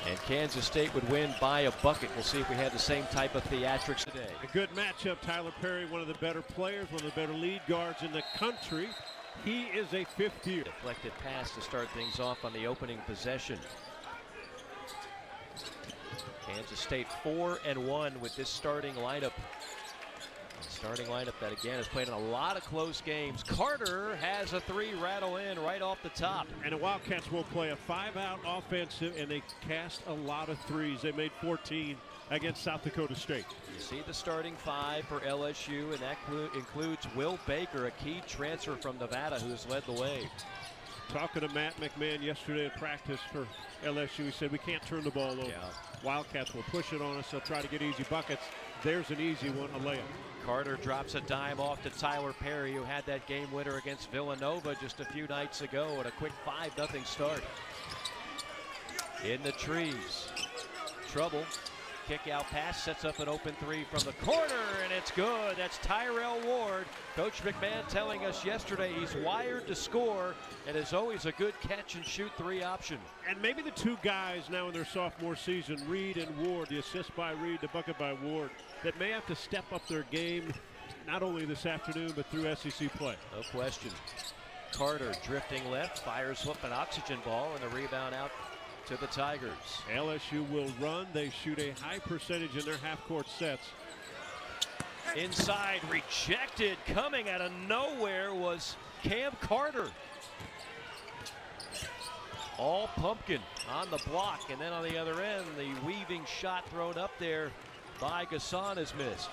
And Kansas State would win by a bucket. We'll see if we have the same type of theatrics today. A good matchup. Tyler Perry, one of the better players, one of the better lead guards in the country. He is a fifth year. Deflected pass to start things off on the opening possession. Kansas State 4-1 with this starting lineup. Starting lineup that again has played in a lot of close games. Carter has a three rattle in right off the top. And the Wildcats will play a 5-out offensive, and they cast a lot of threes. They made 14 against South Dakota State. You see the starting five for LSU, and that includes Will Baker, a key transfer from Nevada who's led the way. Talking to Matt McMahon yesterday at practice for LSU, he said we can't turn the ball over. Yeah. Wildcats will push it on us. They'll try to get easy buckets. There's an easy one, a layup. Carter drops a dime off to Tyler Perry, who had that game winner against Villanova just a few nights ago at a quick 5-0 start. In the trees. Trouble. Kick out pass sets up an open three from the corner, and it's good. That's Tyrell Ward. Coach McMahon telling us yesterday he's wired to score, and is always a good catch and shoot three option. And maybe the two guys now in their sophomore season, Reed and Ward, the assist by Reed, the bucket by Ward, that may have to step up their game not only this afternoon but through SEC play. No question. Carter drifting left, fires up an oxygen ball, and a rebound out to the Tigers. LSU will run. They shoot a high percentage in their half-court sets. Inside, rejected. Coming out of nowhere was Cam Carter. All pumpkin on the block, and then on the other end, the weaving shot thrown up there by Gasson is missed.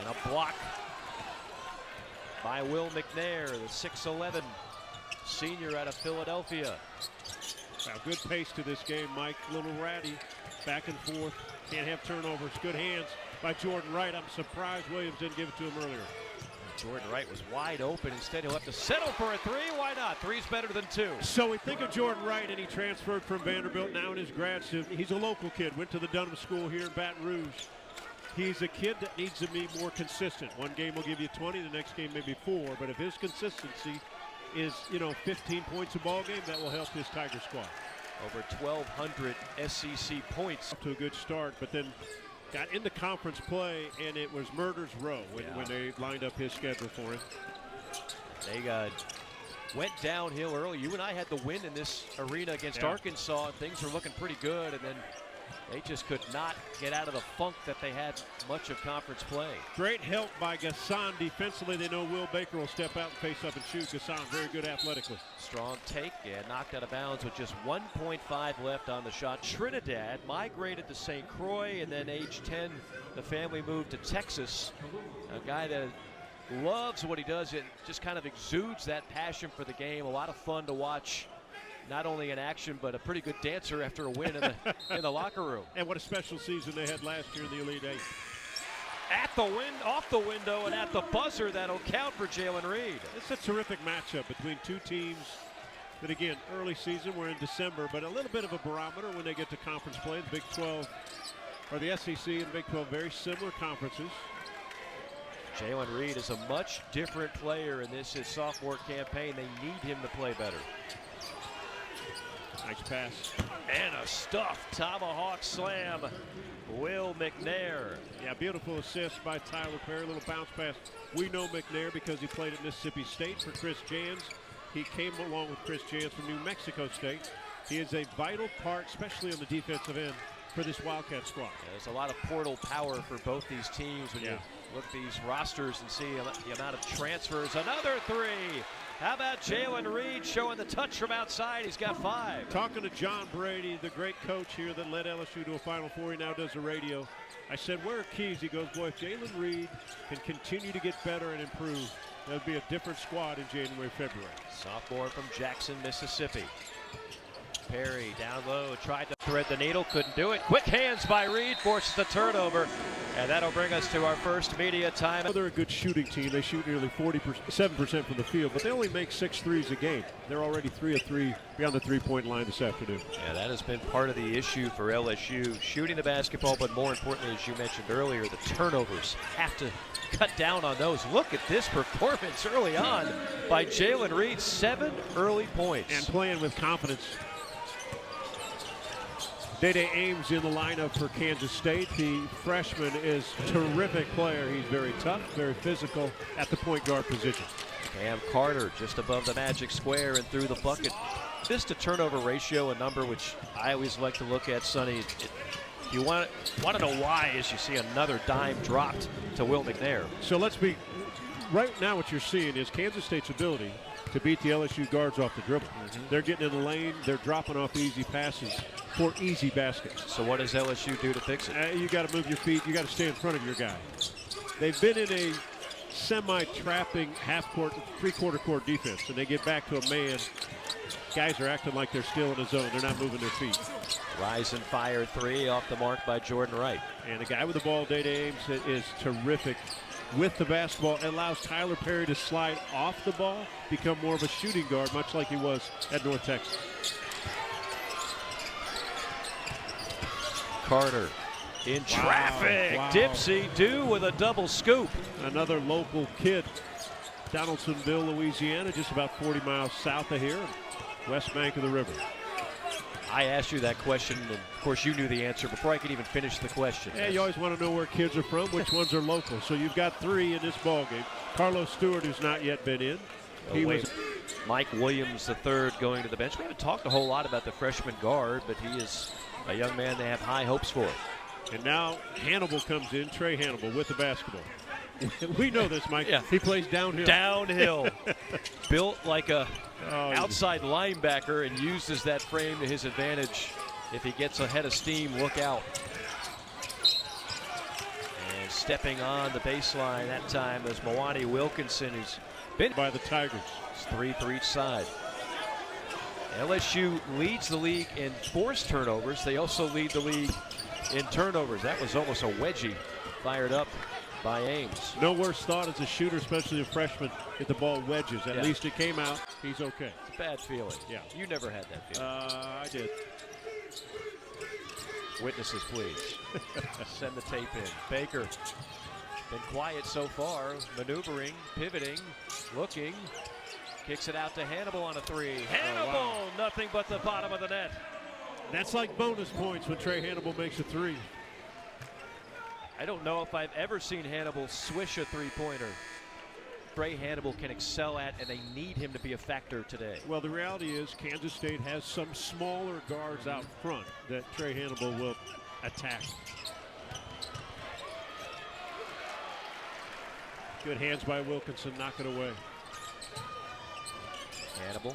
And a block by Will McNair, the 6'11" senior out of Philadelphia. Now, good pace to this game, Mike. Little ratty, back and forth. Can't have turnovers. Good hands by Jordan Wright. I'm surprised Williams didn't give it to him earlier. Jordan Wright was wide open. Instead, he'll have to settle for a three. Why not? Three's better than two. So we think of Jordan Wright, and he transferred from Vanderbilt now in his grad student. He's a local kid. Went to the Dunham School here in Baton Rouge. He's a kid that needs to be more consistent. One game will give you 20, the next game maybe 4. But if his consistency is, 15 points a ball game, that will help his Tiger squad. Over 1,200 SEC points. Up to a good start, but then got into conference play, and it was murder's row when they lined up his schedule for him. They went downhill early. You and I had the win in this arena against Arkansas, and things were looking pretty good, and then they just could not get out of the funk that they had much of conference play. Great help by Gasson defensively. They know Will Baker will step out and face up and shoot. Gasson very good athletically. Strong take, knocked out of bounds with just 1.5 left on the shot. Trinidad migrated to St. Croix, and then age 10, the family moved to Texas. A guy that loves what he does. It just kind of exudes that passion for the game. A lot of fun to watch. Not only in action, but a pretty good dancer after a win in the locker room. And what a special season they had last year in the Elite Eight. At the off the window, and at the buzzer, that'll count for Jalen Reed. It's a terrific matchup between two teams that, again, early season, we're in December, but a little bit of a barometer when they get to conference play. The Big 12, or the SEC and Big 12, very similar conferences. Jalen Reed is a much different player in his sophomore campaign. They need him to play better. Nice pass. And a stuffed tomahawk slam. Will McNair. Yeah, beautiful assist by Tyler Perry. A little bounce pass. We know McNair because he played at Mississippi State for Chris Jans. He came along with Chris Jans from New Mexico State. He is a vital part, especially on the defensive end, for this Wildcat squad. Yeah, there's a lot of portal power for both these teams when you look at these rosters and see the amount of transfers. Another three. How about Jalen Reed showing the touch from outside? He's got 5. Talking to John Brady, the great coach here that led LSU to a Final Four. He now does the radio. I said, where are keys? He goes, boy, if Jalen Reed can continue to get better and improve, that would be a different squad in January, February. Sophomore from Jackson, Mississippi. Perry down low, tried to thread the needle, couldn't do it. Quick hands by Reed, forces the turnover. And that'll bring us to our first media time. They're a good shooting team. They shoot nearly 47% from the field, but they only make 6 threes a game. They're already 3 of 3 beyond the three-point line this afternoon. Yeah, that has been part of the issue for LSU. Shooting the basketball, but more importantly, as you mentioned earlier, the turnovers. Have to cut down on those. Look at this performance early on by Jalen Reed. 7 early points. And playing with confidence. Day-Day Ames in the lineup for Kansas State. The freshman is a terrific player. He's very tough, very physical at the point guard position. Cam Carter just above the magic square and through the bucket. This to turnover ratio, a number which I always like to look at, Sonny. You want to know why as you see another dime dropped to Will McNair. So let's be, right now what you're seeing is Kansas State's ability to beat the LSU guards off the dribble. They're getting in the lane, they're dropping off easy passes for easy baskets. So what does LSU do to fix it? You got to move your feet, you got to stay in front of your guy. They've been in a semi-trapping half-court, three-quarter court defense, and they get back to a man. Guys are acting like they're still in the zone. They're not moving their feet. Rise and fire three off the mark by Jordan Wright. And the guy with the ball, Day-Day Ames, is terrific with the basketball. It allows Tyler Perry to slide off the ball, become more of a shooting guard, much like he was at North Texas. Carter in traffic. Wow. Dipsy Dew with a double scoop. Another local kid, Donaldsonville, Louisiana, just about 40 miles south of here, west bank of the river. I asked you that question, and of course you knew the answer before I could even finish the question. Yeah, you always want to know where kids are from, which ones are local. So you've got three in this ball game. Carlos Stewart, who's not yet been in. Mike Williams III going to the bench. We haven't talked a whole lot about the freshman guard, but he is a young man they have high hopes for. And now Hannibal comes in, Trey Hannibal with the basketball. We know this, Mike. Yeah. He plays downhill. Downhill. Built like a outside linebacker and uses that frame to his advantage. If he gets ahead of steam, look out. And stepping on the baseline that time is Mwani Wilkinson, who's been by the Tigers. It's three for each side. LSU leads the league in forced turnovers. They also lead the league in turnovers. That was almost a wedgie fired up by Ames. No worse thought as a shooter, especially a freshman, if the ball wedges. At least it came out. He's okay. It's a bad feeling. Yeah. You never had that feeling. I did. Witnesses, please. Send the tape in. Baker been quiet so far. Maneuvering, pivoting, looking. Kicks it out to Hannibal on a three. Hannibal, nothing but the bottom of the net. That's like bonus points when Trey Hannibal makes a three. I don't know if I've ever seen Hannibal swish a three-pointer. Trey Hannibal can excel at, and they need him to be a factor today. Well, the reality is Kansas State has some smaller guards out front that Trey Hannibal will attack. Good hands by Wilkinson, knock it away. Hannibal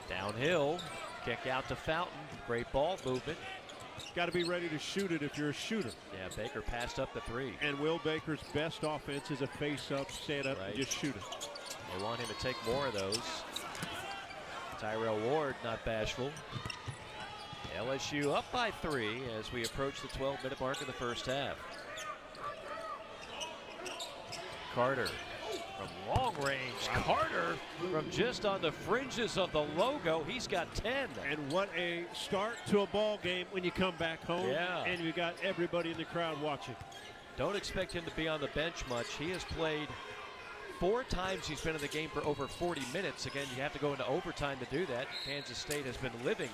downhill, kick out to Fountain. Great ball movement. Got to be ready to shoot it if you're a shooter. Yeah, Baker passed up the three. And Will Baker's best offense is a face-up, stand up, and just shoot it. They want him to take more of those. Tyrell Ward not bashful. LSU up by three as we approach the 12-minute mark of the first half. Carter from long range. Carter from just on the fringes of the logo. He's got 10. And what a start to a ball game when you come back home. Yeah. And you got everybody in the crowd watching. Don't expect him to be on the bench much. He has played 4 times. He's been in the game for over 40 minutes. Again, you have to go into overtime to do that. Kansas State has been living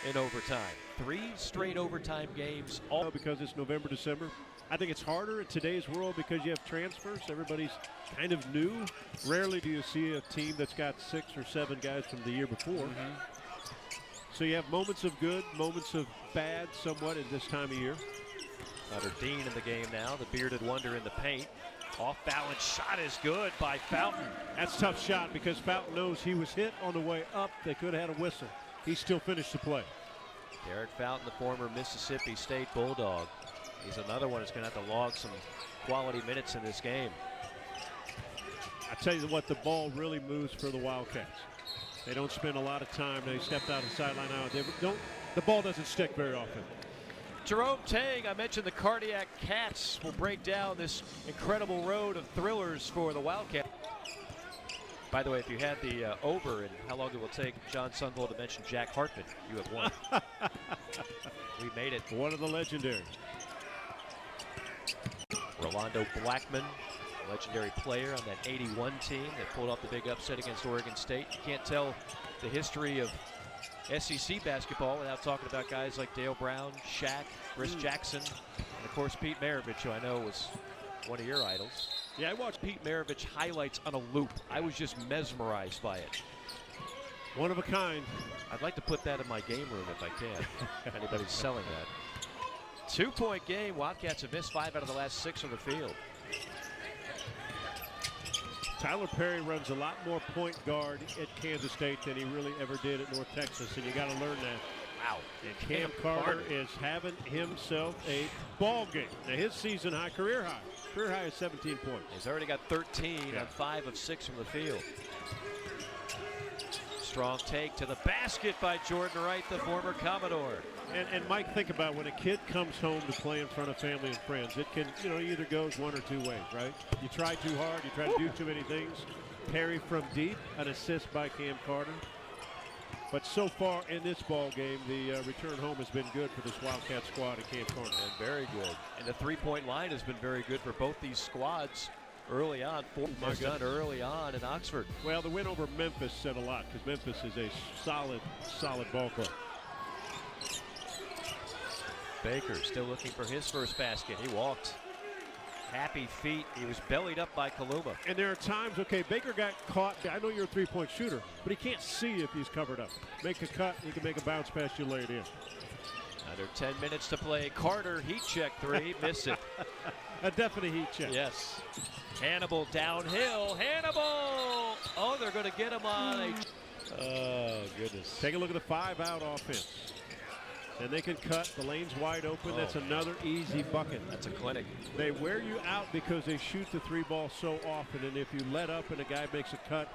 in overtime. 3 straight overtime games. All because it's November, December. I think it's harder in today's world because you have transfers. Everybody's kind of new. Rarely do you see a team that's got 6 or 7 guys from the year before. So you have moments of good, moments of bad somewhat at this time of year. Another Dean in the game now, the bearded wonder in the paint. Off balance shot is good by Fountain. That's a tough shot because Fountain knows he was hit on the way up. They could have had a whistle. He still finished the play. Derek Fountain, the former Mississippi State Bulldog. He's another one who's going to have to log some quality minutes in this game. I tell you what, the ball really moves for the Wildcats. They don't spend a lot of time. They stepped out of the sideline now. The ball doesn't stick very often. Jerome Tang, I mentioned the Cardiac Cats will break down this incredible road of thrillers for the Wildcats. By the way, if you had the over and how long it will take John Sunville to mention Jack Hartman, you have won. We made it. One of the legendary. Rolando Blackman, legendary player on that 81 team that pulled off the big upset against Oregon State. You can't tell the history of SEC basketball without talking about guys like Dale Brown, Shaq, Chris Jackson, and of course Pete Maravich, who I know was one of your idols. Yeah, I watched Pete Maravich highlights on a loop. I was just mesmerized by it. One of a kind. I'd like to put that in my game room if I can. If anybody's selling that. 2-point game. Wildcats have missed 5 out of the last 6 on the field. Tyler Perry runs a lot more point guard at Kansas State than he really ever did at North Texas, and you got to learn that. Wow. And Cam Carter is having himself a ball game. Now his season high, career high is 17 points. He's already got 13 on 5 of 6 from the field. Strong take to the basket by Jordan Wright, the former Commodore. And Mike, think about when a kid comes home to play in front of family and friends, it can, either goes one or two ways, right? You try too hard, you try to do too many things. Perry from deep, an assist by Cam Carter. But so far in this ball game, the return home has been good for this Wildcat squad at Cam Carter. And very good. And the three-point line has been very good for both these squads early on. 4 was done early on in Oxford. Well, the win over Memphis said a lot because Memphis is a solid ball club. Baker still looking for his first basket. He walked. Happy feet. He was bellied up by Kaluma. And there are times, okay, Baker got caught. I know you're a three-point shooter, but he can't see if he's covered up. Make a cut, he can make a bounce pass, you lay it in. Under 10 minutes to play. Carter, heat check 3, miss it. A definite heat check. Yes. Hannibal downhill. Hannibal! Oh, they're going to get him on a... Oh, goodness. Take a look at the 5-out offense. And they can cut. The lane's wide open. That's another easy bucket. That's a clinic. They wear you out because they shoot the 3 ball so often. And if you let up and a guy makes a cut,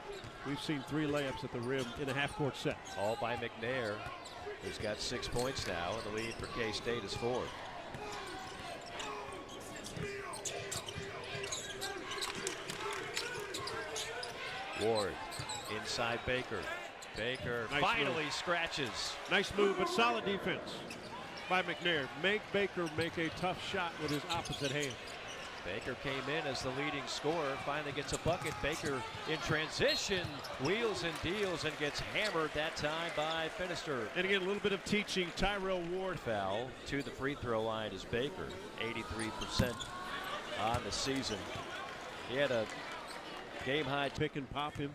we've seen 3 layups at the rim in a half-court set. All by McNair, who's got 6 points now. And the lead for K-State is 4. Ward inside Baker. Baker nice finally move. Scratches. Nice move, but solid defense by McNair. Make Baker make a tough shot with his opposite hand. Baker came in as the leading scorer, finally gets a bucket. Baker in transition, wheels and deals, and gets hammered that time by Finister. And again, a little bit of teaching. Tyrell Ward foul to the free throw line is Baker, 83% on the season. He had a game high. Pick and pop him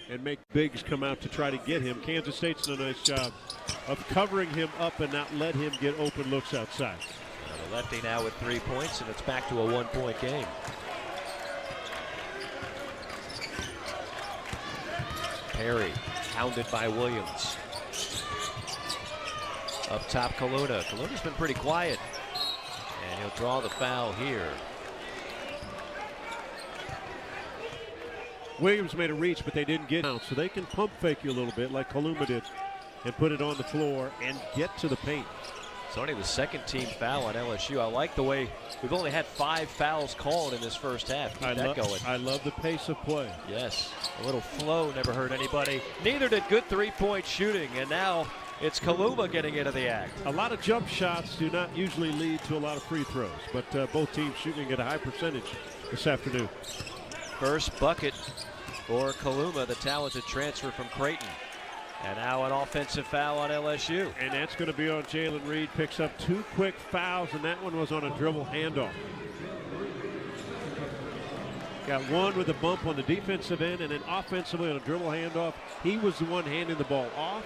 and make bigs come out to try to get him. Kansas State's done a nice job of covering him up and not let him get open looks outside. The lefty now with 3 points, and it's back to a 1-point game. Perry hounded by Williams. Up top, Kaluna. Kaluna's been pretty quiet, and he'll draw the foul here. Williams made a reach, but they didn't get out, so they can pump fake you a little bit like Kaluma did and put it on the floor and get to the paint. It's only the second team foul on LSU. I like the way we've only had 5 fouls called in this first half. Keep that going. I love the pace of play. Yes, a little flow never hurt anybody. Neither did good three-point shooting, and now it's Kaluma getting into the act. A lot of jump shots do not usually lead to a lot of free throws, but both teams shooting at a high percentage this afternoon. First bucket for Kaluma, the talented transfer from Creighton. And now an offensive foul on LSU. And that's going to be on Jalen Reed. Picks up 2 quick fouls, and that one was on a dribble handoff. Got one with a bump on the defensive end, and then offensively on a dribble handoff. He was the one handing the ball off,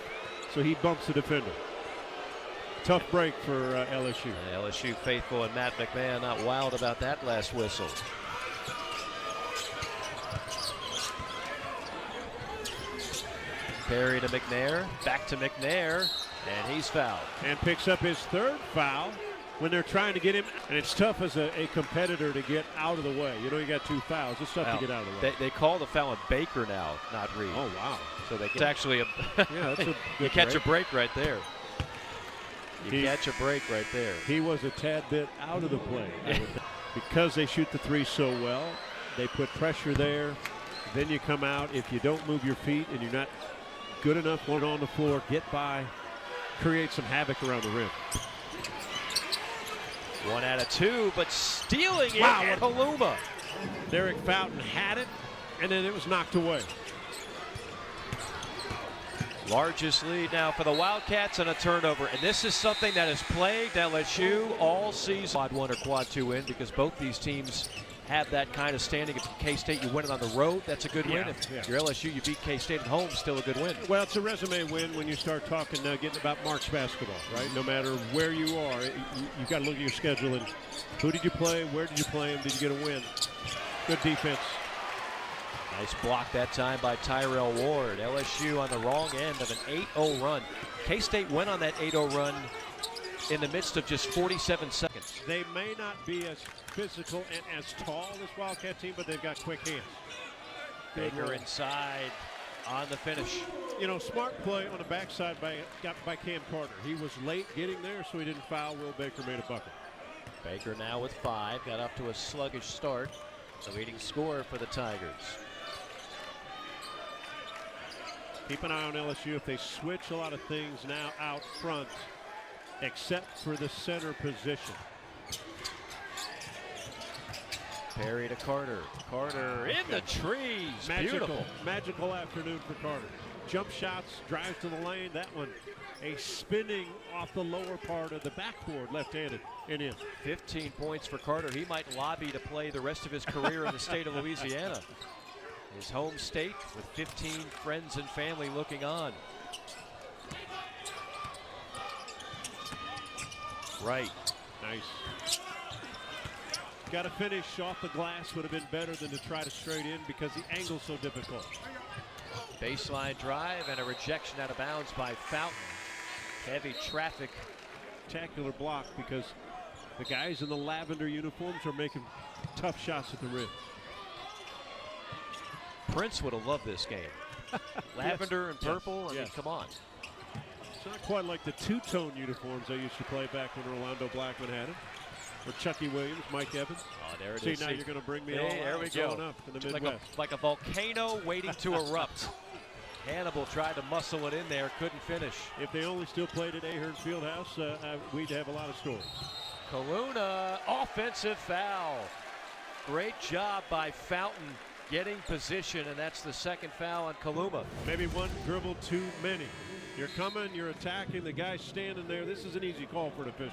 so he bumps the defender. Tough break for LSU. LSU faithful and Matt McMahon not wild about that last whistle. Perry to McNair, back to McNair, and he's fouled. And picks up his 3rd foul when they're trying to get him. And it's tough as a competitor to get out of the way. You got 2 fouls. It's tough to get out of the way. They call the foul on Baker now, not Reed. Oh, wow. So it's actually a that's a you catch a break right there. Catch a break right there. He was a tad bit out of the play. Because they shoot the 3 so well, they put pressure there. Then you come out. If you don't move your feet and you're not good enough one on the floor, get by, create some havoc around the rim. 1 out of 2, but stealing it at Kaluma. Derek Fountain had it, and then it was knocked away. Largest lead now for the Wildcats and a turnover. And this is something that has plagued LSU all season. Quad 1 or Quad 2 win, because both these teams have that kind of standing. If K-State, you win it on the road, that's a good win. If you're LSU, you beat K-State at home, still a good win. Well, it's a resume win when you start talking, getting about March basketball, right? No matter where you are, you've got to look at your schedule and who did you play, where did you play them, did you get a win? Good defense. Nice block that time by Tyrell Ward. LSU on the wrong end of an 8-0 run. K-State went on that 8-0 run in the midst of just 47 seconds. They may not be as physical and as tall as Wildcat team, but they've got quick hands. Baker inside on the finish. You know, smart play on the backside by Cam Carter. He was late getting there, so he didn't foul. Will Baker made a bucket. Baker now with 5, got up to a sluggish start. The leading scorer for the Tigers. Keep an eye on LSU if they switch a lot of things now out front, except for the center position. Perry to Carter. Carter in the trees. Beautiful. Magical afternoon for Carter. Jump shots, drives to the lane. That one, a spinning off the lower part of the backboard, left-handed and in. 15 points for Carter. He might lobby to play the rest of his career in the state of Louisiana. His home state with 15 friends and family looking on. Right. Nice. Got to finish off the glass. Would have been better than to try to straight in because the angle's so difficult. Baseline drive and a rejection out of bounds by Fountain. Heavy traffic. Spectacular block because the guys in the lavender uniforms are making tough shots at the rim. Prince would have loved this game. Lavender and purple, I mean, come on. It's not quite like the two-tone uniforms I used to play back when Orlando Blackman had it. Or Chucky Williams, Mike Evans. Oh, there it See, is. now you're going to bring me all there we going go. Up in the Midwest. Like a volcano waiting to erupt. Hannibal tried to muscle it in there, couldn't finish. If they only still played at Ahern Fieldhouse, we'd have a lot of stories. Kaluna, offensive foul. Great job by Fountain getting position, and that's the second foul on Kaluma. Maybe one dribble too many. You're coming, you're attacking, the guy's standing there. This is an easy call for an official.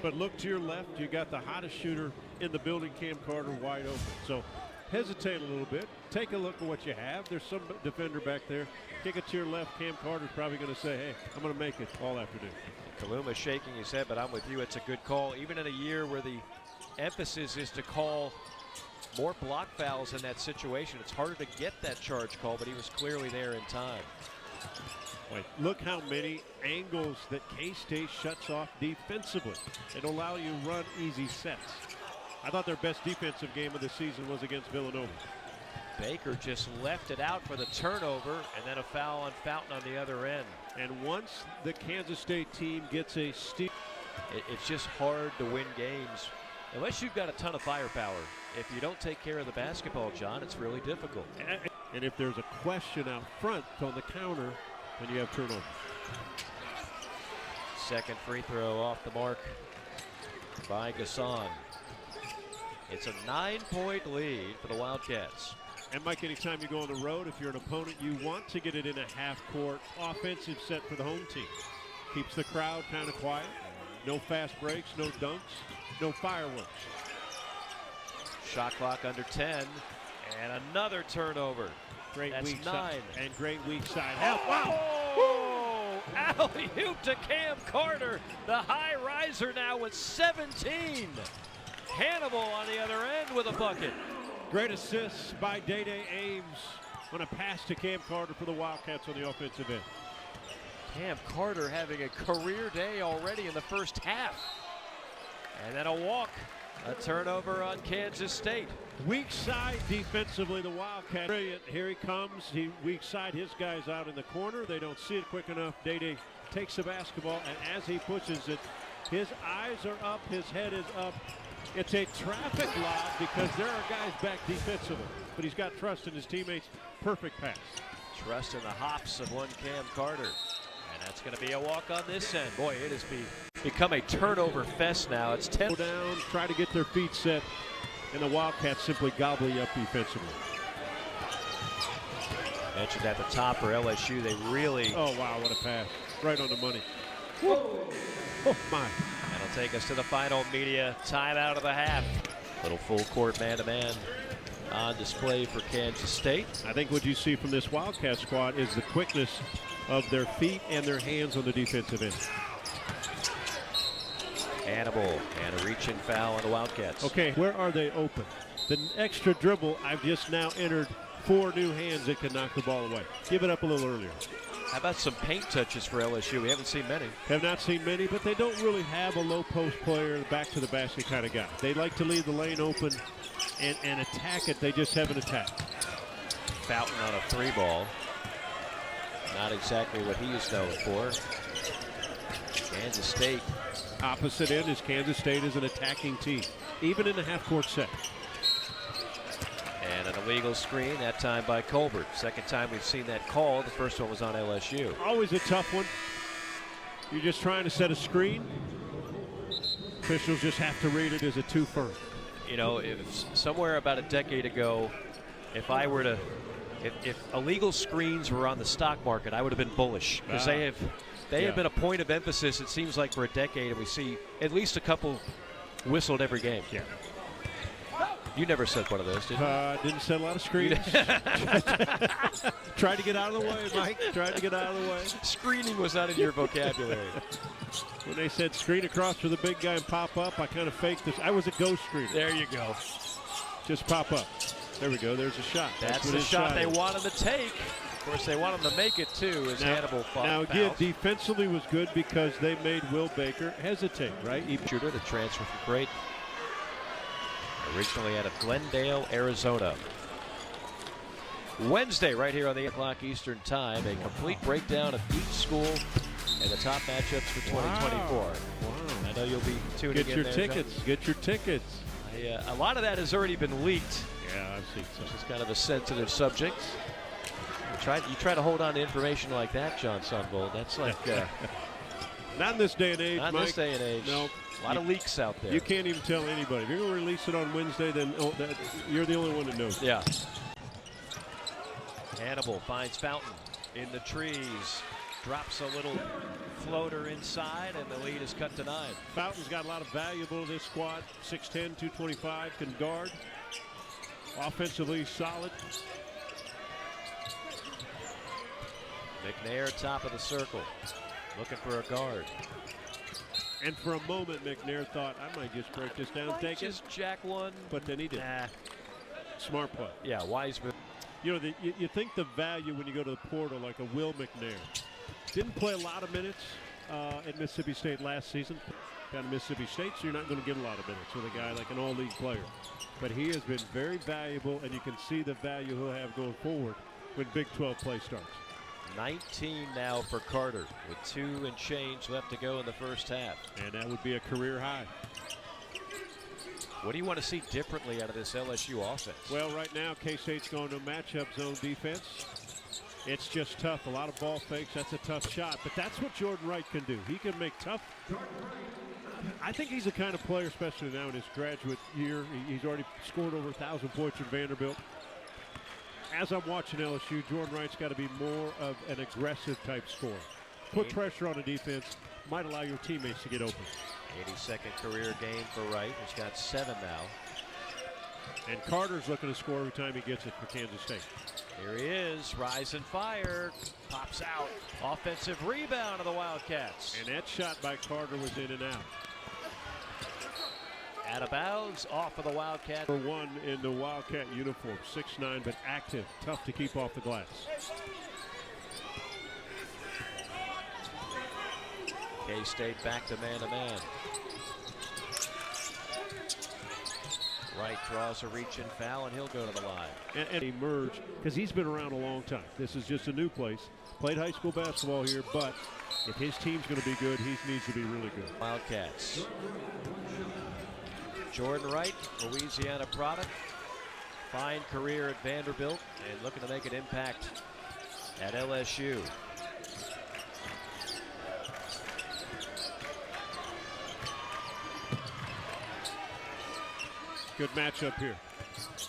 But look to your left, you got the hottest shooter in the building, Cam Carter, wide open. So hesitate a little bit. Take a look at what you have. There's some defender back there. Kick it to your left. Cam Carter's probably going to say, hey, I'm going to make it all afternoon. Kaluma shaking his head, but I'm with you. It's a good call. Even in a year where the emphasis is to call more block fouls in that situation, it's harder to get that charge call, but he was clearly there in time. Wait, look how many angles that K-State shuts off defensively. It'll allow you to run easy sets. I thought their best defensive game of the season was against Villanova. Baker just left it out for the turnover, and then a foul on Fountain on the other end. And once the Kansas State team gets a steal, it's just hard to win games unless you've got a ton of firepower. If you don't take care of the basketball, John, it's really difficult. And if there's a question out front on the counter, then you have turnovers. Second free throw off the mark by Gasson. It's a 9-point lead for the Wildcats. And Mike, anytime you go on the road, if you're an opponent, you want to get it in a half-court offensive set for the home team. Keeps the crowd kind of quiet. No fast breaks, no dunks, no fireworks. Shot clock under 10, and another turnover. Great That's weak 9. Side, and great weak side help. Wow! Oh, alley-oop to Cam Carter. The high riser now with 17. Hannibal on the other end with a bucket. Great assist by Day-Day Ames on a pass to Cam Carter for the Wildcats on the offensive end. Cam Carter having a career day already in the first half. And then a walk. A turnover on Kansas State. Weak side defensively, the Wildcats. Brilliant. Here he comes. He weak side his guys out in the corner. They don't see it quick enough. Day-Day takes the basketball, and as he pushes it, his eyes are up, his head is up. It's a traffic lob because there are guys back defensively, but he's got trust in his teammates. Perfect pass. Trust in the hops of one Cam Carter. And that's going to be a walk on this end. Boy, it has become a turnover fest now. It's 10. Go down, try to get their feet set, and the Wildcats simply gobble you up defensively. Mentioned at the top for LSU, they really. Oh, wow, what a pass. Right on the money. Whoa. Oh, my. That'll take us to the final media timeout of the half. Little full court man-to-man on display for Kansas State. I think what you see from this Wildcat squad is the quickness of their feet and their hands on the defensive end. Hannibal and a reach-in foul on the Wildcats. Okay, where are they open? The extra dribble, I've just now entered 4 new hands that can knock the ball away. Give it up a little earlier. How about some paint touches for LSU? We haven't seen many. Have not seen many, but they don't really have a low post player, back to the basket kind of guy. They like to leave the lane open and attack it. They just haven't attacked. Fountain on a 3-ball. Not exactly what he is known for. Kansas State. Opposite end is Kansas State is an attacking team, even in the half-court set. And an illegal screen, that time by Colbert. Second time we've seen that call. The first one was on LSU. Always a tough one. You're just trying to set a screen. Officials just have to read it as a 2 firm. You know, if somewhere about a decade ago, if illegal screens were on the stock market, I would have been bullish, because they have been a point of emphasis, it seems like, for a decade, and we see at least a couple whistled every game. Yeah. You never set one of those, did you? Didn't set a lot of screens. Tried to get out of the way, Mike. Tried to get out of the way. Screening was not in your vocabulary. When they said screen across for the big guy and pop up, I kind of faked this. I was a ghost screener. There you go. Just pop up. There we go. There's a shot. That's the shot they wanted to take. Of course, they want him to make it, too, as Hannibal fouls. Now, again, defensively was good because they made Will Baker hesitate, right? Shooter to transfer from Creighton. Originally out of Glendale, Arizona. Wednesday, right here on the 8 o'clock Eastern Time, a complete breakdown of each school and the top matchups for 2024. Wow. I know you'll be tuning in. Get your tickets. John. Get your tickets. A lot of that has already been leaked. Yeah, I've seen some. Which is kind of a sensitive subject. You try to hold on to information like that, John Sunvold. That's like not in this day and age, not Mike. in this day and age. No. A lot of leaks out there. You can't even tell anybody. If you're going to release it on Wednesday, then you're the only one that knows. Yeah. Hannibal finds Fountain in the trees. Drops a little floater inside, and the lead is cut to 9. Fountain's got a lot of valuable to this squad. 6'10", 225, can guard. Offensively solid. McNair, top of the circle, looking for a guard. And for a moment, McNair thought, I might just break this down, take just jack one. But then he didn't. Nah. Smart play. Yeah, Wiseman. You know, you think the value when you go to the portal, like a Will McNair. Didn't play a lot of minutes at Mississippi State last season. Down to Mississippi State, so you're not going to get a lot of minutes with a guy like an all-league player. But he has been very valuable, and you can see the value he'll have going forward when Big 12 play starts. 19 now for Carter with 2 and change left to go in the first half. And that would be a career high. What do you want to see differently out of this LSU offense? Well, right now, K-State's going to matchup zone defense. It's just tough. A lot of ball fakes. That's a tough shot. But that's what Jordan Wright can do. He can make tough. I think he's the kind of player, especially now in his graduate year. He's already scored over 1,000 points at Vanderbilt. As I'm watching LSU, Jordan Wright's got to be more of an aggressive type scorer. Put pressure on the defense, might allow your teammates to get open. 82nd career game for Wright, who's got 7 now. And Carter's looking to score every time he gets it for Kansas State. Here he is, rise and fire, pops out. Offensive rebound of the Wildcats. And that shot by Carter was in and out. Out of bounds, off of the Wildcat. For one in the Wildcat uniform, 6'9", but active, tough to keep off the glass. K-State back to man-to-man. Wright draws a reach and foul, and he'll go to the line. And emerge, because he's been around a long time. This is just a new place. Played high school basketball here, but if his team's going to be good, he needs to be really good. Wildcats. Jordan Wright, Louisiana product. Fine career at Vanderbilt and looking to make an impact at LSU. Good matchup here.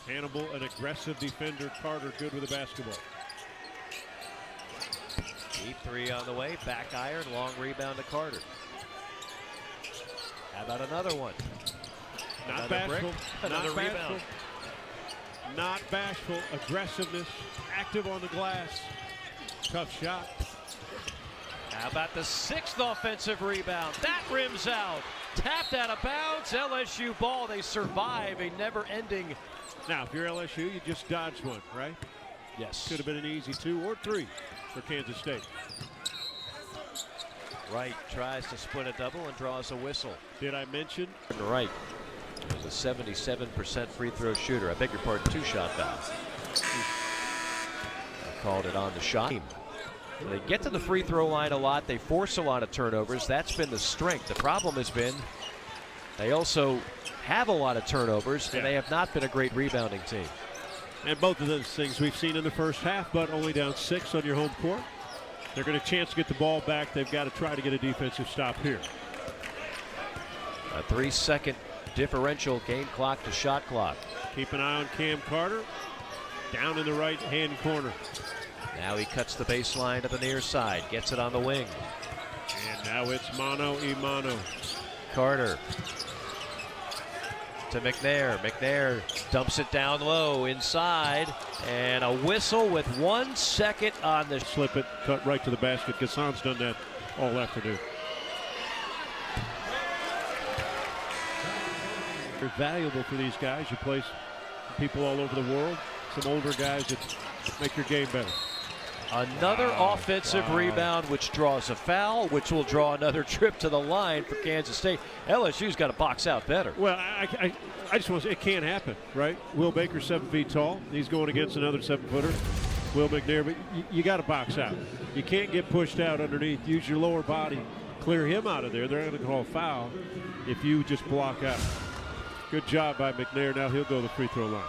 Hannibal, an aggressive defender. Carter, good with the basketball. Deep three on the way, back iron, long rebound to Carter. How about another one? Not Another bashful. Another Not rebound. bashful. Not bashful. Aggressiveness. Active on the glass. Tough shot. How about the 6th offensive rebound? That rims out. Tapped out of bounds. LSU ball. They survive a never-ending. Now, if you're LSU, you just dodged one, right? Yes. Could have been an easy 2 or 3 for Kansas State. Wright tries to split a double and draws a whistle. Did I mention? Wright is a 77% free throw shooter. I beg your pardon, 2-shot foul. I called it on the shot. They get to the free throw line a lot. They force a lot of turnovers. That's been the strength. The problem has been they also have a lot of turnovers, and they have not been a great rebounding team. And both of those things we've seen in the first half, but only down 6 on your home court. They're going to chance to get the ball back. They've got to try to get a defensive stop here. A 3-second differential, game clock to shot clock. Keep an eye on Cam Carter. Down in the right-hand corner. Now he cuts the baseline to the near side, gets it on the wing. And now it's mano-a-mano. Carter to McNair. McNair dumps it down low inside, and a whistle with 1 second on the Slip it, cut right to the basket. Gassan's done that all afternoon. They're valuable for these guys. You play people all over the world, some older guys that make your game better. Another offensive rebound, which draws a foul, which will draw another trip to the line for Kansas State. LSU's got to box out better. Well, I just want to say it can't happen, right? Will Baker's 7 feet tall. He's going against another 7-footer, Will McNair. But you got to box out. You can't get pushed out underneath. Use your lower body. Clear him out of there. They're going to call a foul if you just block out. Good job by McNair. Now he'll go to the free throw line.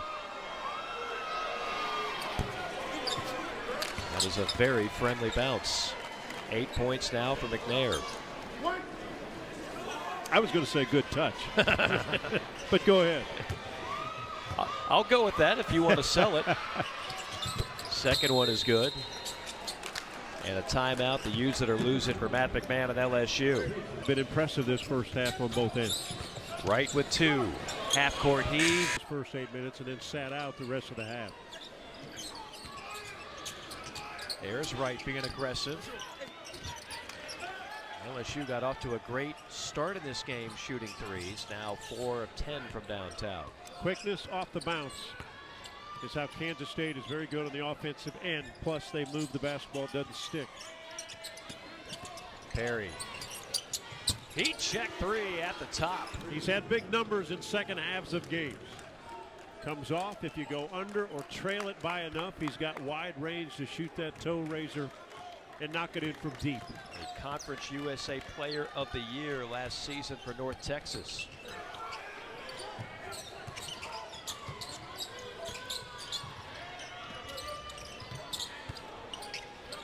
That is a very friendly bounce. 8 points now for McNair. I was going to say good touch, but go ahead. I'll go with that if you want to sell it. Second one is good. And a timeout. The use it or lose it for Matt McMahon at LSU. Been impressive this first half on both ends. Wright with 2. Half court heave. First 8 minutes and then sat out the rest of the half. There's Wright being aggressive. LSU got off to a great start in this game shooting threes. Now 4 of 10 from downtown. Quickness off the bounce is how Kansas State is very good on the offensive end. Plus they move the basketball, doesn't stick. Perry. Heat check 3 at the top. He's had big numbers in second halves of games. Comes off if you go under or trail it by enough. He's got wide range to shoot that toe raiser and knock it in from deep. A Conference USA Player of the Year last season for North Texas.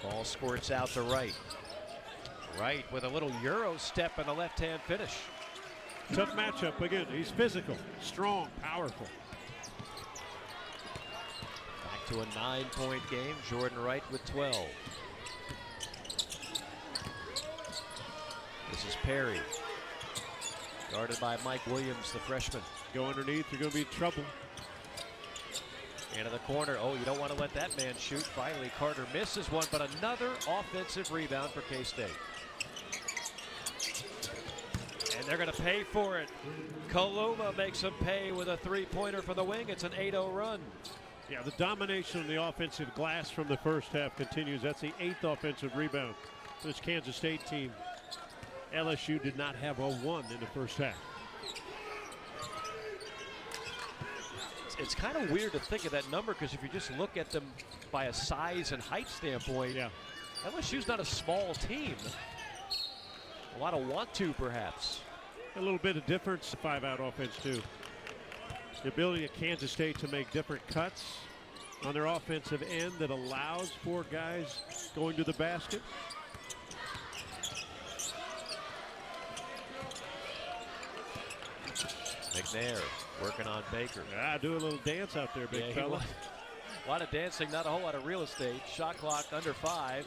Ball squirts out to Wright. Wright with a little Euro step and a left-hand finish. Tough matchup again. He's physical, strong, powerful. Back to a 9-point game. Jordan Wright with 12. This is Perry. Guarded by Mike Williams, the freshman. Go underneath, you're going to be in trouble. Into the corner. Oh, you don't want to let that man shoot. Finally, Carter misses one, but another offensive rebound for K-State. And they're going to pay for it. Kaluma makes them pay with a 3-pointer for the wing. It's an 8-0 run. Yeah, the domination on the offensive glass from the first half continues. That's the 8th offensive rebound for this Kansas State team. LSU did not have a 1 in the first half. It's kind of weird to think of that number because if you just look at them by a size and height standpoint, LSU's not a small team. A lot of want to, perhaps. A little bit of difference, 5-out offense, too. The ability of Kansas State to make different cuts on their offensive end that allows for guys going to the basket. McNair working on Baker. Do a little dance out there, big fella. A lot of dancing, not a whole lot of real estate. Shot clock under 5.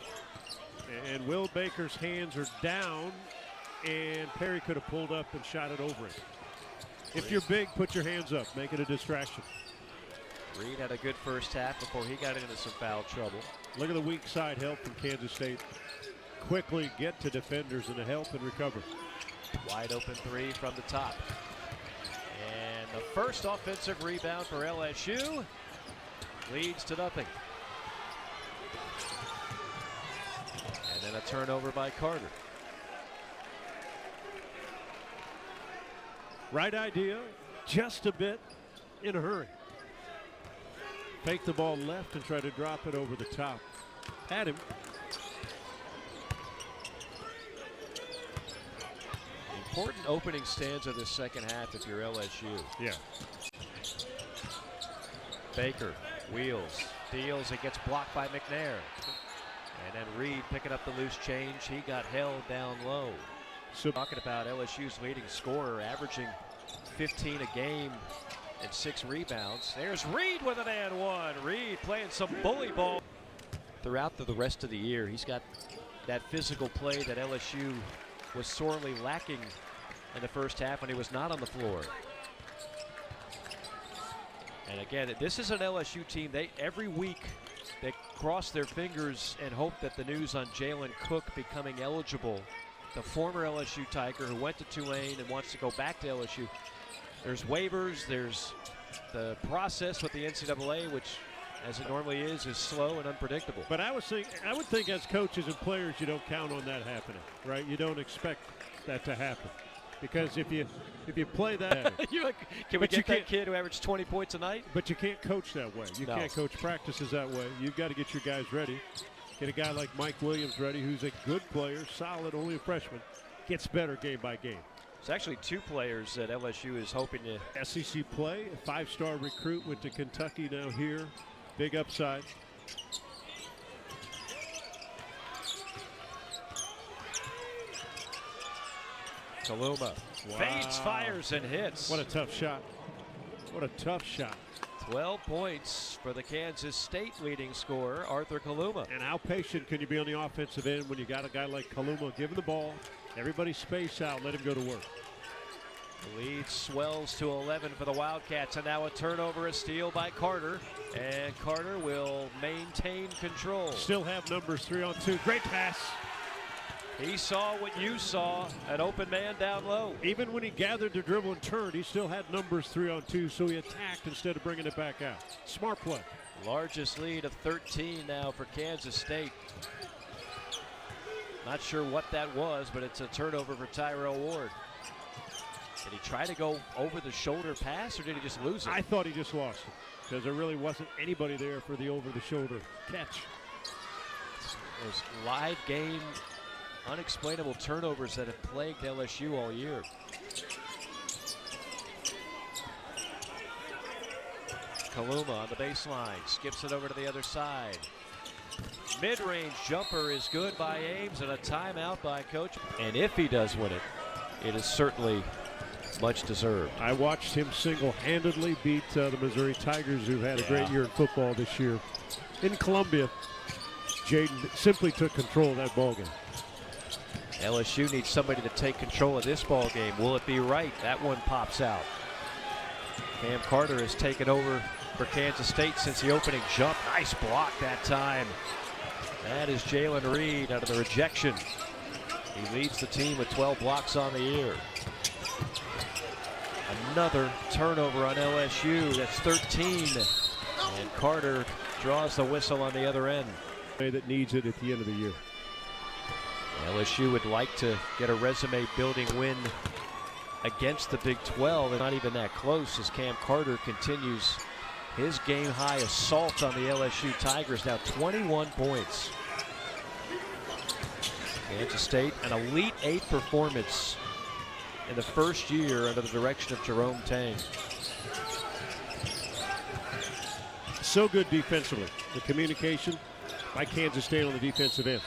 And Will Baker's hands are down, and Perry could have pulled up and shot it over it. If you're big, put your hands up. Make it a distraction. Reed had a good first half before he got into some foul trouble. Look at the weak side help from Kansas State. Quickly get to defenders and to help and recover. Wide open three from the top. And the first offensive rebound for LSU leads to nothing. And then a turnover by Carter. Right idea, just a bit in a hurry. Fake the ball left and try to drop it over the top. Had him. Important opening stanza of the second half if you're LSU. Yeah. Baker wheels, deals, it gets blocked by McNair. And then Reed picking up the loose change. He got held down low. So talking about LSU's leading scorer, averaging 15 a game and 6 rebounds. There's Reed with an and one. Reed playing some bully ball. Throughout the rest of the year, he's got that physical play that LSU was sorely lacking in the first half when he was not on the floor. And again, this is an LSU team. Every week they cross their fingers and hope that the news on Jalen Cook becoming eligible, the former LSU Tiger who went to Tulane and wants to go back to LSU. There's waivers, there's the process with the NCAA, which, as it normally is slow and unpredictable. But I would think as coaches and players, you don't count on that happening, right? You don't expect that to happen. Because if you play that, can we get that kid who averaged 20 points a night? But you can't coach that way. You can't coach practices that way. You've got to get your guys ready. Get a guy like Mike Williams ready, who's a good player, solid, only a freshman, gets better game by game. It's actually 2 players that LSU is hoping to. SEC play, a 5-star recruit, went to Kentucky, now here. Big upside. Kaluma fades, fires, and hits. What a tough shot. What a tough shot. 12 points for the Kansas State leading scorer, Arthur Kaluma. And how patient can you be on the offensive end when you got a guy like Kaluma? Give him the ball. Everybody space out. Let him go to work. The lead swells to 11 for the Wildcats, and now a turnover, a steal by Carter. And Carter will maintain control. Still have numbers 3 on 2. Great pass. He saw what you saw, an open man down low. Even when he gathered the dribble and turned, he still had numbers 3 on 2, so he attacked instead of bringing it back out. Smart play. Largest lead of 13 now for Kansas State. Not sure what that was, but it's a turnover for Tyrell Ward. Did he try to go over the shoulder pass, or did he just lose it? I thought he just lost it because there really wasn't anybody there for the over the shoulder catch. Those live game, unexplainable turnovers that have plagued LSU all year. Kaluma on the baseline, skips it over to the other side. Mid-range jumper is good by Ames, and a timeout by Coach. And if he does win it, it is certainly much deserved. I watched him single-handedly beat the Missouri Tigers, who had a great year in football this year. In Columbia, Jaden simply took control of that ball game. LSU needs somebody to take control of this ball game. Will it be right? That one pops out. Cam Carter has taken over for Kansas State since the opening jump. Nice block that time. That is Jalen Reed out of the rejection. He leads the team with 12 blocks on the year. Another turnover on LSU. That's 13. And Carter draws the whistle on the other end. That needs it at the end of the year. LSU would like to get a resume-building win against the Big 12, and not even that close as Cam Carter continues his game-high assault on the LSU Tigers. Now 21 points. Kansas State, an Elite 8 performance in the first year under the direction of Jerome Tang. So good defensively. The communication by Kansas State on the defensive end.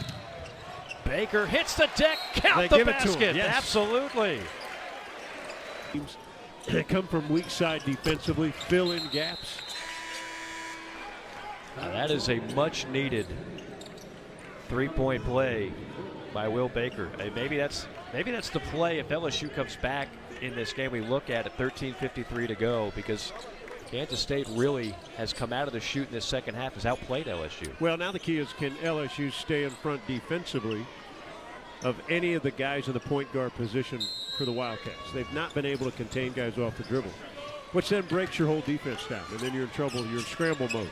Baker hits the deck, count the basket. Yes. Absolutely. They come from weak side defensively, fill in gaps. Now that is a much needed Three-point play by Will Baker. Hey, maybe that's the play if LSU comes back in this game. We look at it, 13:53 to go, because Kansas State really has come out of the chute in this second half, has outplayed LSU. Well, now the key is, can LSU stay in front defensively of any of the guys in the point guard position for the Wildcats? They've not been able to contain guys off the dribble, which then breaks your whole defense down, and then you're in trouble. You're in scramble mode.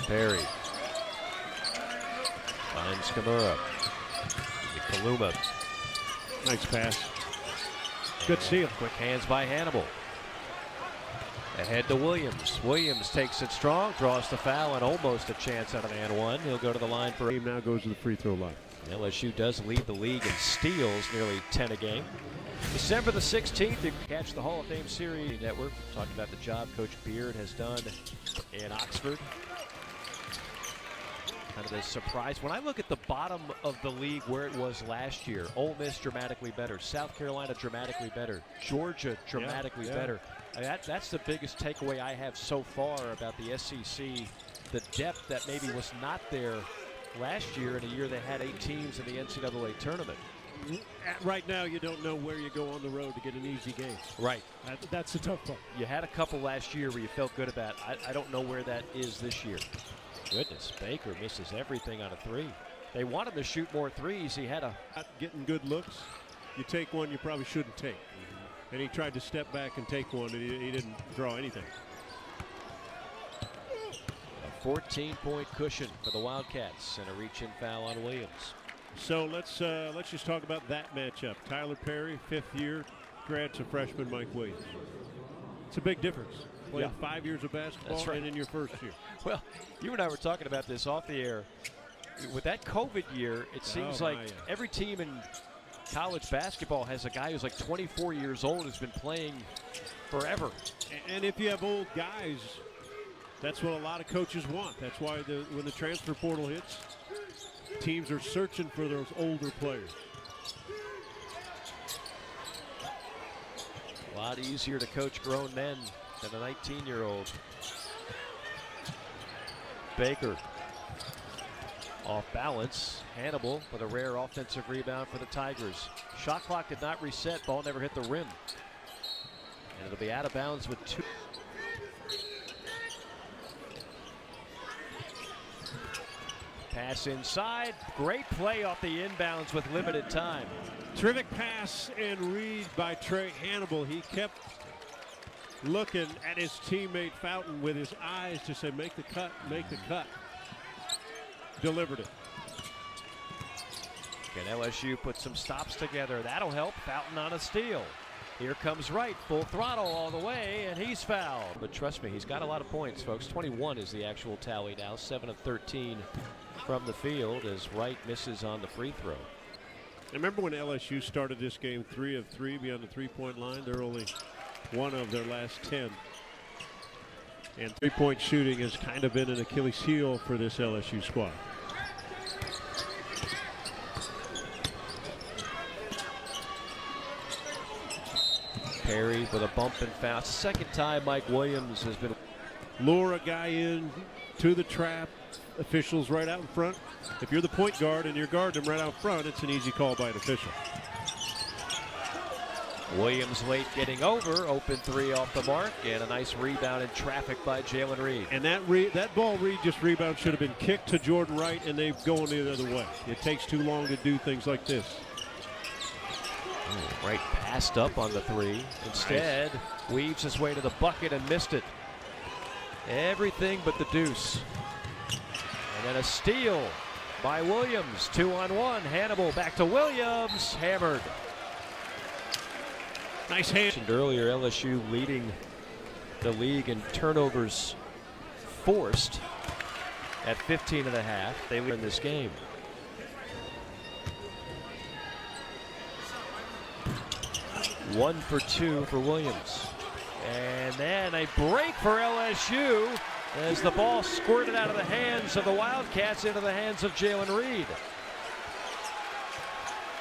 Perry finds Kimura. Kaluma. Nice pass. Good steal. Quick hands by Hannibal. Ahead to Williams. Williams takes it strong, draws the foul, and almost a chance out of and one. He'll go to the line for. Game now goes to the free throw line. LSU does lead the league in steals, nearly 10 a game. December the 16th, you can catch the Hall of Fame Series Network. Talking about the job Coach Beard has done in Oxford. Kind of a surprise. When I look at the bottom of the league where it was last year, Ole Miss dramatically better, South Carolina dramatically better, Georgia dramatically better. That's the biggest takeaway I have so far about the SEC, the depth that maybe was not there last year in a year they had 8 teams in the NCAA tournament. Right now, you don't know where you go on the road to get an easy game. Right. That's the tough part. You had a couple last year where you felt good about. I don't know where that is this year. Goodness, Baker misses everything on a three. They want him to shoot more threes. He had Not getting good looks. You take one you probably shouldn't take. And he tried to step back and take one, and he didn't draw anything. a 14-point cushion for the Wildcats and a reach-in foul on Williams. So let's just talk about that matchup. Tyler Perry, 5th year, grad to freshman Mike Williams. It's a big difference. Playing 5 years of basketball and in your first year. Well, you and I were talking about this off the air. With that COVID year, it seems like every team in college basketball has a guy who's like 24 years old who's been playing forever. And if you have old guys, that's what a lot of coaches want. That's why when the transfer portal hits, teams are searching for those older players. A lot easier to coach grown men than a 19-year-old. Baker off balance. Hannibal with a rare offensive rebound for the Tigers. Shot clock did not reset. Ball never hit the rim. And it'll be out of bounds with 2. Pass inside. Great play off the inbounds with limited time. Terrific pass and read by Trey Hannibal. He kept looking at his teammate Fountain with his eyes to say, make the cut, make the cut. Delivered it. Can LSU put some stops together? That'll help. Fountain on a steal. Here comes Wright, full throttle all the way, and he's fouled. But trust me, he's got a lot of points, folks. 21 is the actual tally now. 7 of 13 from the field as Wright misses on the free throw. I remember when LSU started this game 3 of 3 beyond the three-point line. They're only 1 of their last 10. And three-point shooting has kind of been an Achilles heel for this LSU squad. Perry with a bump and foul. It's the second time Mike Williams has been. Lure a guy in to the trap. Officials right out in front. If you're the point guard and you're guarding him right out front, it's an easy call by an official. Williams late getting over. Open three off the mark, and a nice rebound in traffic by Jalen Reed. And that ball Reed just rebound should have been kicked to Jordan Wright, and they've gone the other way. It takes too long to do things like this. Wright passed up on the three. Instead, weaves his way to the bucket and missed it. Everything but the deuce. And then a steal by Williams. 2-on-1. Hannibal back to Williams. Hammered. Nice hand. Earlier, LSU leading the league in turnovers forced at 15.5. They lead in this game. One for 2 for Williams. And then a break for LSU as the ball squirted out of the hands of the Wildcats into the hands of Jalen Reed.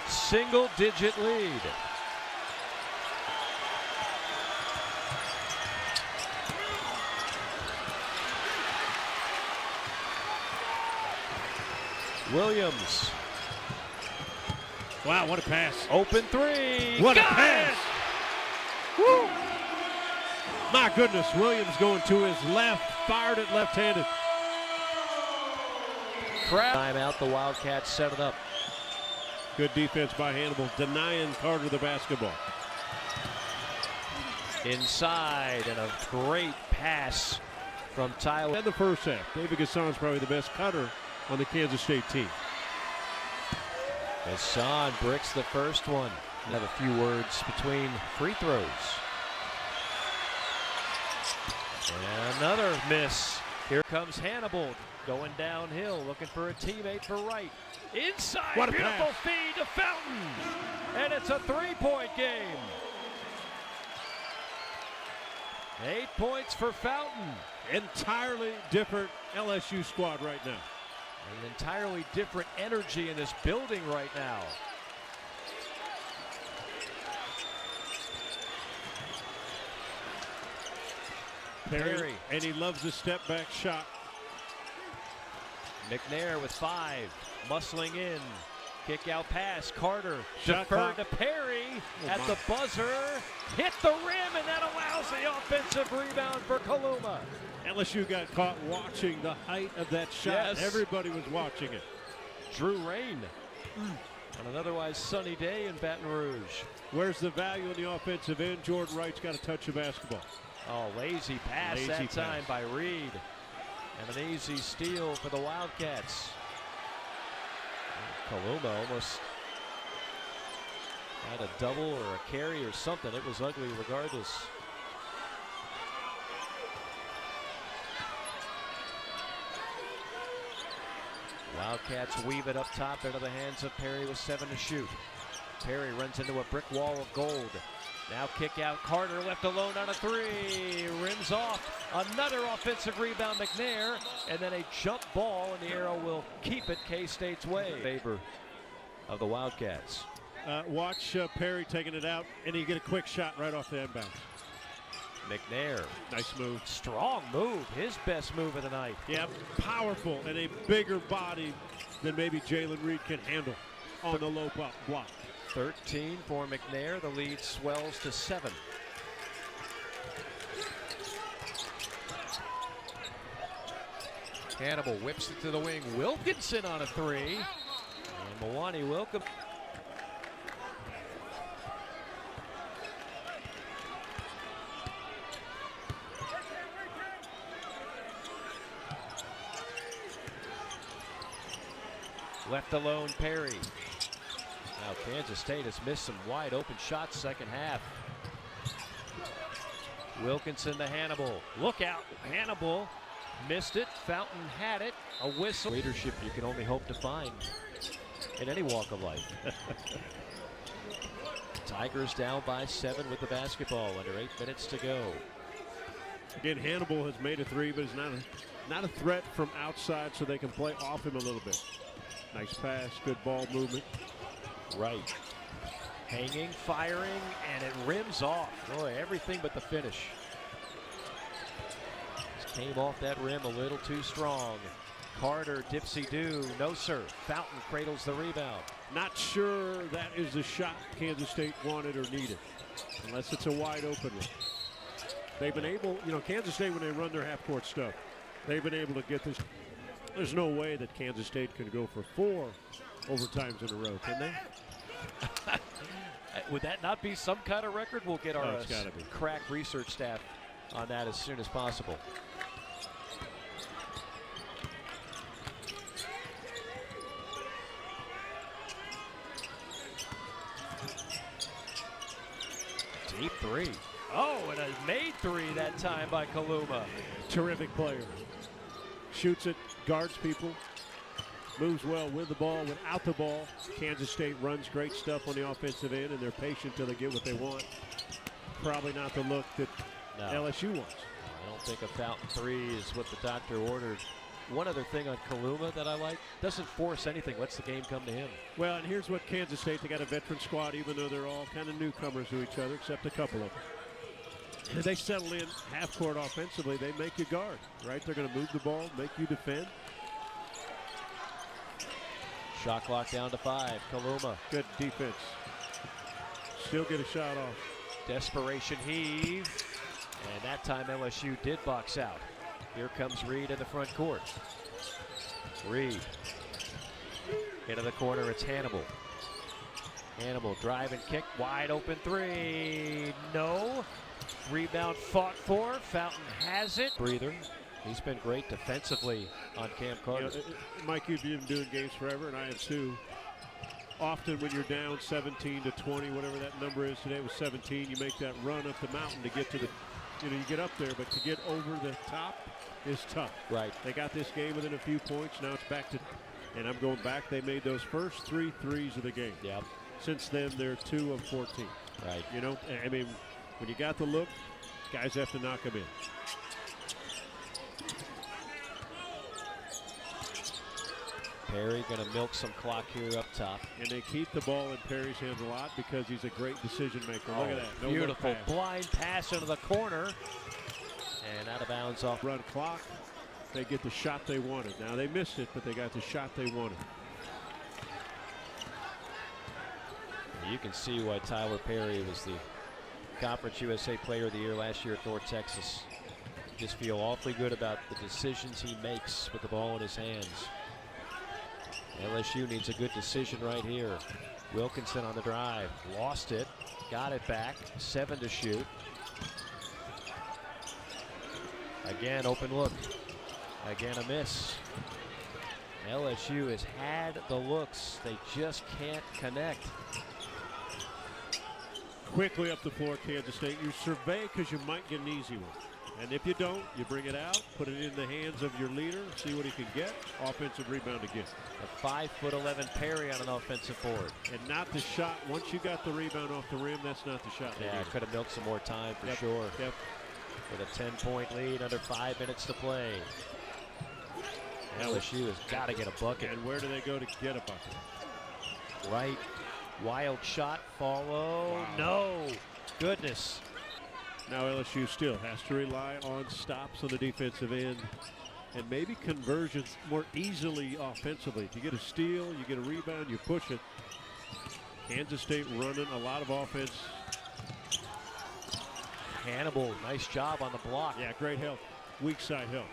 Single-digit lead. Williams. Wow, what a pass. Open three. What a Got pass. it! Woo. My goodness, Williams going to his left, fired it left-handed. Timeout, the Wildcats set it up. Good defense by Hannibal, denying Carter the basketball. Inside, and a great pass from Tyler. In the first half, David Gassan's probably the best cutter on the Kansas State team. Gassan bricks the first one. Have a few words between free throws. And another miss. Here comes Hannibal going downhill, looking for a teammate for Wright. Inside, what a beautiful pass. feed to Fountain. And it's a three-point game. 8 points for Fountain. Entirely different LSU squad right now. An entirely different energy in this building right now. Perry. And he loves the step back shot. McNair with 5, muscling in. Kick out pass, Carter Shot deferred clock. to Perry at my. the buzzer. Hit the rim, and that allows the offensive rebound for Kaluma. LSU got caught watching the height of that shot. Yes. Everybody was watching it. Drew Rain on an otherwise sunny day in Baton Rouge. Where's the value on the offensive end? Jordan Wright's got to touch the basketball. Oh, lazy pass Lazy that time pass. by Reed. And an easy steal for the Wildcats. Kaluma almost had a double or a carry or something. It was ugly regardless. Wildcats weave it up top into the hands of Perry with 7 to shoot. Perry runs into a brick wall of gold. Now kick out, Carter left alone on a 3. Rims off. Another offensive rebound, McNair. And then a jump ball, and the arrow will keep it K-State's way. Favor of the Wildcats. Watch Perry taking it out, and he get a quick shot right off the inbound. McNair. Nice move. Strong move. His best move of the night. Yeah, powerful and a bigger body than maybe Jalen Reed can handle on the low block. 13 for McNair. The lead swells to 7. Hannibal whips it to the wing. Wilkinson on a 3. And Mwani Wilkinson. Left alone, Perry. Now Kansas State has missed some wide open shots second half. Wilkinson to Hannibal. Look out, Hannibal missed it. Fountain had it. A whistle. Leadership you can only hope to find in any walk of life. Tigers down by 7 with the basketball. Under 8 minutes to go. Again, Hannibal has made a 3, but is not a threat from outside, so they can play off him a little bit. Nice pass, good ball movement. Right. Hanging, firing, and it rims off. Boy, everything but the finish. Just came off that rim a little too strong. Carter, dipsy-do, no sir. Fountain cradles the rebound. Not sure that is the shot Kansas State wanted or needed, unless it's a wide open one. They've been able, Kansas State, when they run their half-court stuff, they've been able to get this. There's no way that Kansas State can go for 4 overtimes in a row, can they? Would that not be some kind of record? We'll get our it's gotta be. crack research staff on that as soon as possible. Deep 3. Oh, and a made 3 that time by Kaluma. Terrific player. Shoots it, guards people, moves well with the ball, without the ball. Kansas State runs great stuff on the offensive end, and they're patient till they get what they want. Probably not the look that LSU wants. I don't think a Fountain 3 is what the doctor ordered. One other thing on Kaluma that I like, doesn't force anything, lets the game come to him. Well, and here's what Kansas State, they got a veteran squad, even though they're all kind of newcomers to each other, except a couple of them. And they settle in half court offensively, they make you guard, right? They're going to move the ball, make you defend. Shot clock down to 5. Kaluma. Good defense. Still get a shot off. Desperation heave. And that time LSU did box out. Here comes Reed in the front court. Reed. Into the corner, it's Hannibal. Hannibal drive and kick, wide open 3. No. Rebound fought for. Fountain has it. Breather. He's been great defensively on Cam Carter. You know, Mike, you've been doing games forever, and I have too. Often when you're down 17 to 20, whatever that number is, today it was 17, you make that run up the mountain to get to the, you get up there, but to get over the top is tough. Right. They got this game within a few points. Now it's back to, and I'm going back, they made those first 3 threes of the game. Yep. Since then, they're 2 of 14. Right. I mean, when you got the look, guys have to knock them in. Perry going to milk some clock here up top. And they keep the ball in Perry's hands a lot because he's a great decision maker. Look at that. No beautiful blind pass into the corner. And out of bounds off. Run clock. They get the shot they wanted. Now they missed it, but they got the shot they wanted. You can see why Tyler Perry was the Conference USA Player of the Year last year at North Texas. Just feel awfully good about the decisions he makes with the ball in his hands. LSU needs a good decision right here. Wilkinson on the drive. Lost it. Got it back. 7 to shoot. Again, open look. Again, a miss. LSU has had the looks. They just can't connect. Quickly up the floor, Kansas State. You survey because you might get an easy one. And if you don't, you bring it out, put it in the hands of your leader, see what he can get. Offensive rebound again. A 5'11" Perry on an offensive board. And not the shot. Once you got the rebound off the rim, that's not the shot. Yeah, could have milked some more time for sure. Yep. With a 10-point lead under 5 minutes to play. LSU has got to get a bucket. And where do they go to get a bucket? Right. Wild shot. Follow. Wow. No. Goodness. Now LSU still has to rely on stops on the defensive end and maybe conversions more easily offensively. If you get a steal, you get a rebound, you push it. Kansas State running a lot of offense. Hannibal, nice job on the block. Yeah, great help. Weak side help.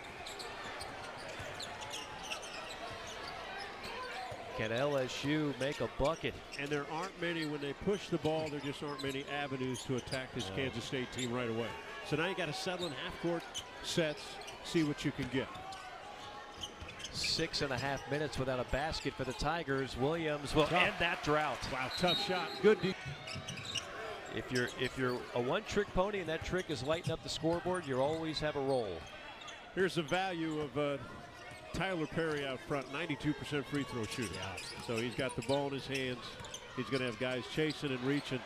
Can LSU make a bucket? And there aren't many, when they push the ball, there just aren't many avenues to attack this Kansas State team right away. So now you got to settle in half-court sets, see what you can get. 6.5 minutes without a basket for the Tigers. Williams will end that drought. Wow, tough shot. Good deep. If you're a one-trick pony and that trick is lighting up the scoreboard, you always have a roll. Here's the value of Tyler Perry out front, 92% free throw shooter. Yeah. So he's got the ball in his hands. He's going to have guys chasing and reaching.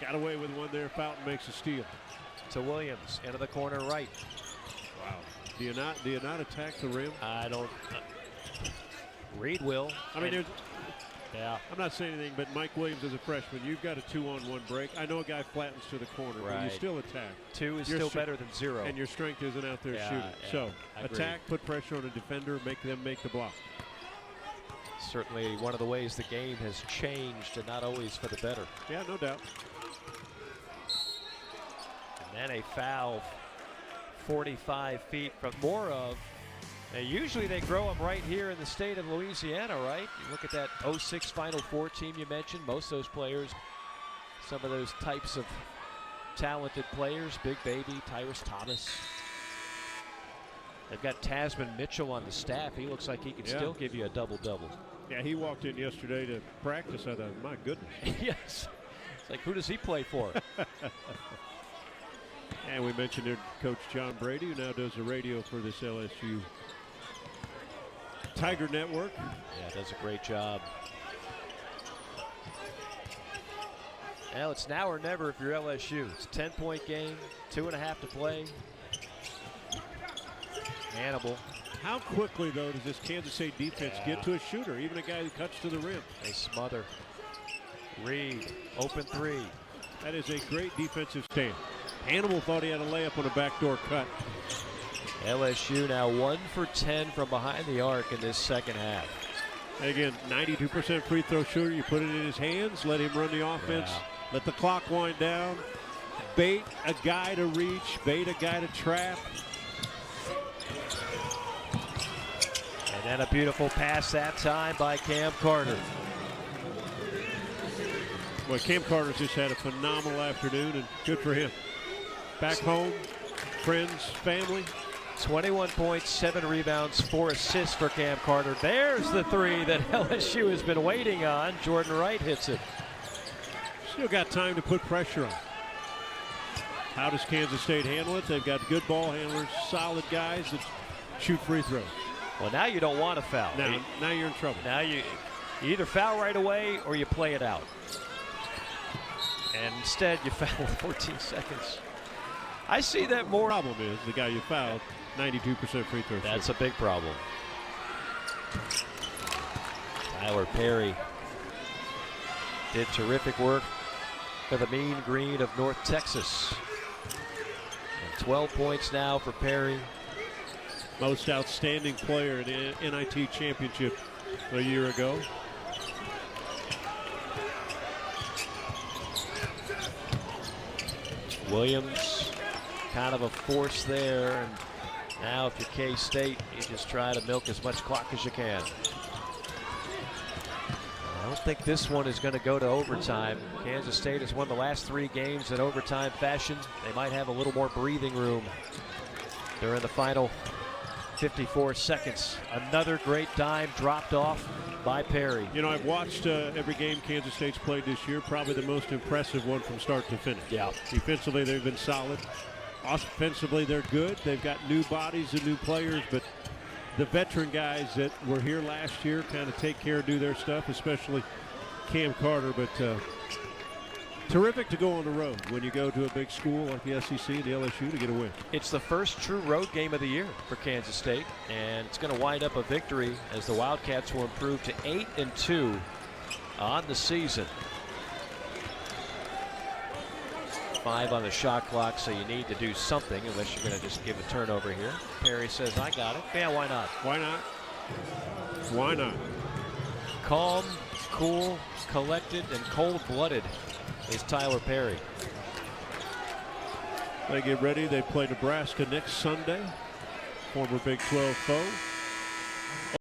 Got away with one there. Fountain makes a steal. To Williams, into the corner right. Wow. Do you not attack the rim? I don't. Reed will. I mean, yeah. I'm not saying anything, but Mike Williams is a freshman. You've got a 2-on-1 break. I know a guy flattens to the corner, but you still attack. 2 is still better than 0. And your strength isn't out there shooting. Yeah, so I attack, put pressure on a defender, make them make the block. Certainly one of the ways the game has changed, and not always for the better. Yeah, no doubt. And then a foul 45 feet from more of. Now, usually they grow them right here in the state of Louisiana, right? You look at that 06 Final Four team you mentioned. Most of those players, some of those types of talented players, Big Baby, Tyrus Thomas. They've got Tasman Mitchell on the staff. He looks like he can still give you a double-double. Yeah, he walked in yesterday to practice. I thought, my goodness. Yes. It's like, who does he play for? And we mentioned their coach John Brady, who now does the radio for this LSU Tiger Network. Yeah, does a great job. Now it's now or never if you're LSU. It's a 10-point game, 2.5 to play. Hannibal. How quickly, though, does this Kansas State defense get to a shooter, even a guy who cuts to the rim? They smother. Reed, open 3. That is a great defensive stand. Hannibal thought he had a layup on a backdoor cut. LSU now 1 for 10 from behind the arc in this second half. And again, 92% free throw shooter. You put it in his hands, let him run the offense, let the clock wind down, bait a guy to reach, bait a guy to trap. And then a beautiful pass that time by Cam Carter. Well, Cam Carter's just had a phenomenal afternoon, and good for him. Back home, friends, family. 21 points, 7 rebounds, 4 assists for Cam Carter. There's the three that LSU has been waiting on. Jordan Wright hits it. Still got time to put pressure on. How does Kansas State handle it? They've got good ball handlers, solid guys that shoot free throws. Well, now you don't want to foul. Now you're in trouble. Now you either foul right away or you play it out. And instead, you foul with 14 seconds. I see that more. Problem is the guy you fouled, 92% free throw. That's a big problem. Tyler Perry did terrific work for the Mean Green of North Texas. And 12 points now for Perry. Most outstanding player in the NIT championship a year ago. Williams, kind of a force there. And now if you're K-State, you just try to milk as much clock as you can. I don't think this one is going to go to overtime. Kansas State has won the last 3 games in overtime fashion. They might have a little more breathing room during the final 54 seconds. Another great dime dropped off by Perry. You know, I've watched every game Kansas State's played this year, probably the most impressive one from start to finish. Yeah. Defensively, they've been solid. Offensively, they're good. They've got new bodies and new players, but the veteran guys that were here last year kind of take care, do their stuff, especially Cam Carter. But terrific to go on the road when you go to a big school like the SEC, the LSU, to get a win. It's the first true road game of the year for Kansas State, and it's going to wind up a victory as the Wildcats will improve to 8-2 on the season. 5 on the shot clock, so you need to do something unless you're going to just give a turnover here. Perry says, I got it. Yeah, why not? Why not? Why not? Calm, cool, collected, and cold-blooded is Tyler Perry. They get ready. They play Nebraska next Sunday. Former Big 12 foe.